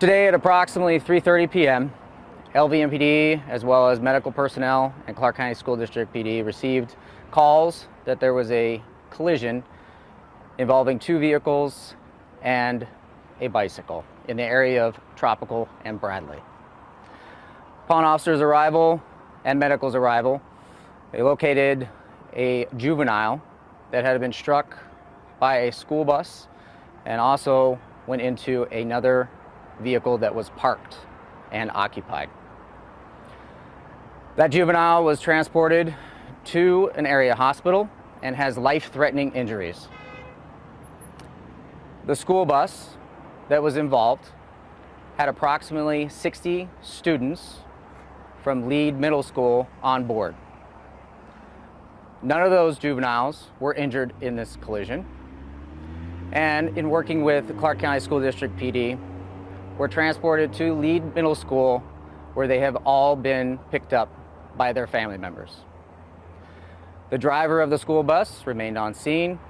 Today at approximately 3:30 p.m., LVMPD, as well as medical personnel and Clark County School District PD, received calls that there was a collision involving two vehicles and a bicycle in the area of Tropical and Bradley. Upon officers' arrival and medical's arrival, they located a juvenile that had been struck by a school bus and also went into another vehicle that was parked and occupied. That juvenile was transported to an area hospital and has life-threatening injuries. The school bus that was involved had approximately 60 students from Lead Middle School on board. None of those juveniles were injured in this collision. And in working with the Clark County School District PD, were transported to Lead Middle School, where they have all been picked up by their family members. The driver of the school bus remained on scene,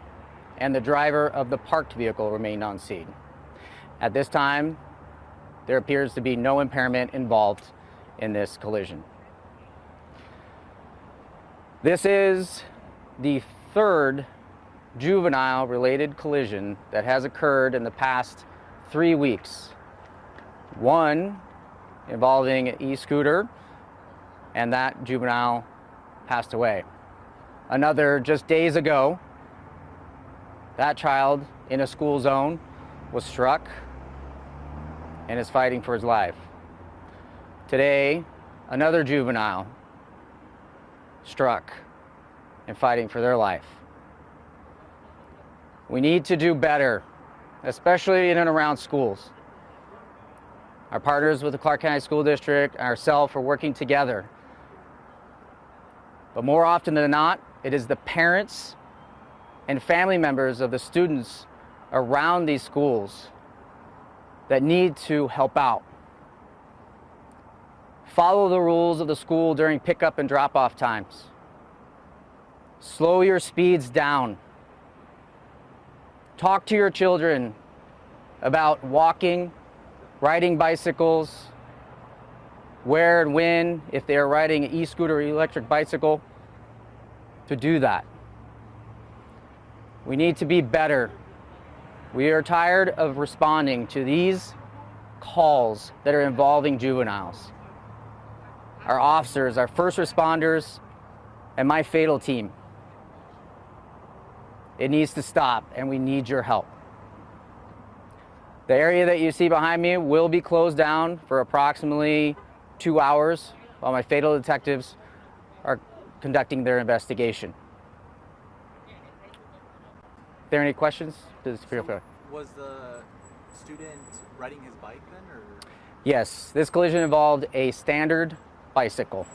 and the driver of the parked vehicle remained on scene. At this time, there appears to be no impairment involved in this collision. This is the third juvenile-related collision that has occurred in the past 3 weeks. One involving an e-scooter, and that juvenile passed away. Another just days ago, that child in a school zone was struck and is fighting for his life. Today, another juvenile struck and fighting for their life. We need to do better, especially in and around schools. Our partners with the Clark County School District and ourselves are working together. But more often than not, it is the parents and family members of the students around these schools that need to help out. Follow the rules of the school during pickup and drop-off times. Slow your speeds down. Talk to your children about walking, riding bicycles, where and when, if they are riding an e-scooter or electric bicycle, to do that. We need to be better. We are tired of responding to these calls that are involving juveniles. Our officers, our first responders, and my fatal team. It needs to stop, and we need your help. The area that you see behind me will be closed down for approximately 2 hours while my fatal detectives are conducting their investigation. If there are any questions, please feel free. Was the student riding his bike then, or? Yes, this collision involved a standard bicycle.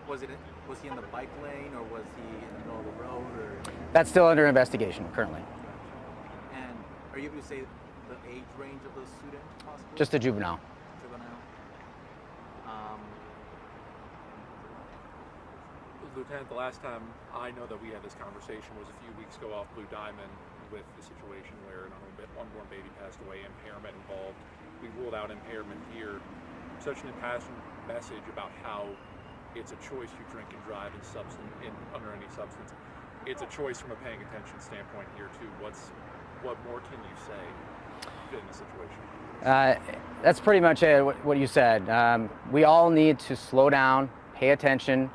Was he in the bike lane, or was he in the middle of the road, or? That's still under investigation currently. And are you able to say the age range of the student possibly? Just a juvenile. Lieutenant, the last time I know that we had this conversation was a few weeks ago off Blue Diamond with the situation where an unborn baby passed away, impairment involved. We ruled out impairment here. Such an impassioned message about how it's a choice you drink and drive under any substance. It's a choice from a paying attention standpoint here too. What more can you say in this situation? That's pretty much it, what you said. We all need to slow down, pay attention,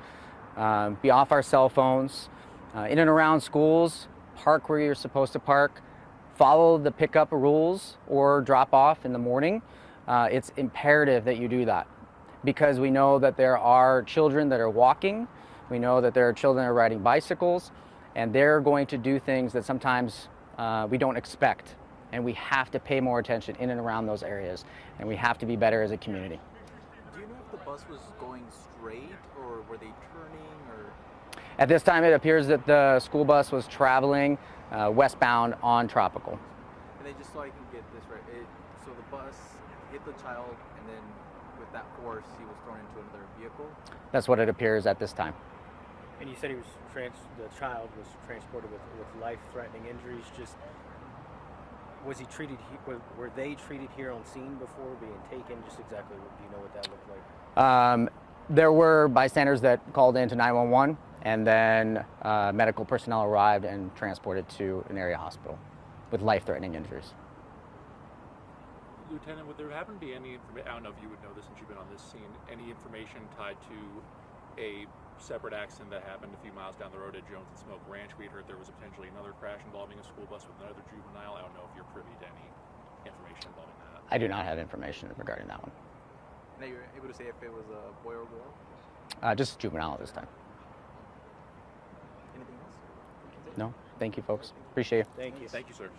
be off our cell phones. In and around schools, park where you're supposed to park, follow the pickup rules or drop off in the morning. It's imperative that you do that because we know that there are children that are walking, we know that there are children that are riding bicycles, and they're going to do things that sometimes we don't expect. And we have to pay more attention in and around those areas, and we have to be better as a community. Do you know if the bus was going straight, or were they turning, or? At this time, it appears that the school bus was traveling westbound on Tropical. And then just so I can get this right, so the bus hit the child, and then with that force, he was thrown into another vehicle? That's what it appears at this time. And you said he was the child was transported with life-threatening injuries. Just Was he treated? Were they treated here on scene before being taken? Just exactly. Do you know what that looked like? There were bystanders that called into 911, and then medical personnel arrived and transported to an area hospital with life-threatening injuries. Lieutenant, would there happen to be any information, I don't know if you would know this since you've been on this scene, any information tied to a separate accident that happened a few miles down the road at Jones and Smoke Ranch? We had heard there was potentially another crash involving a school bus with another juvenile. I don't know if you're privy to any information involving that. I do not have information regarding that one. Now you're able to say if it was a boy or girl? Just juvenile this time. Anything else? No, thank you, folks. Appreciate it. Thank you. Thank you, sir.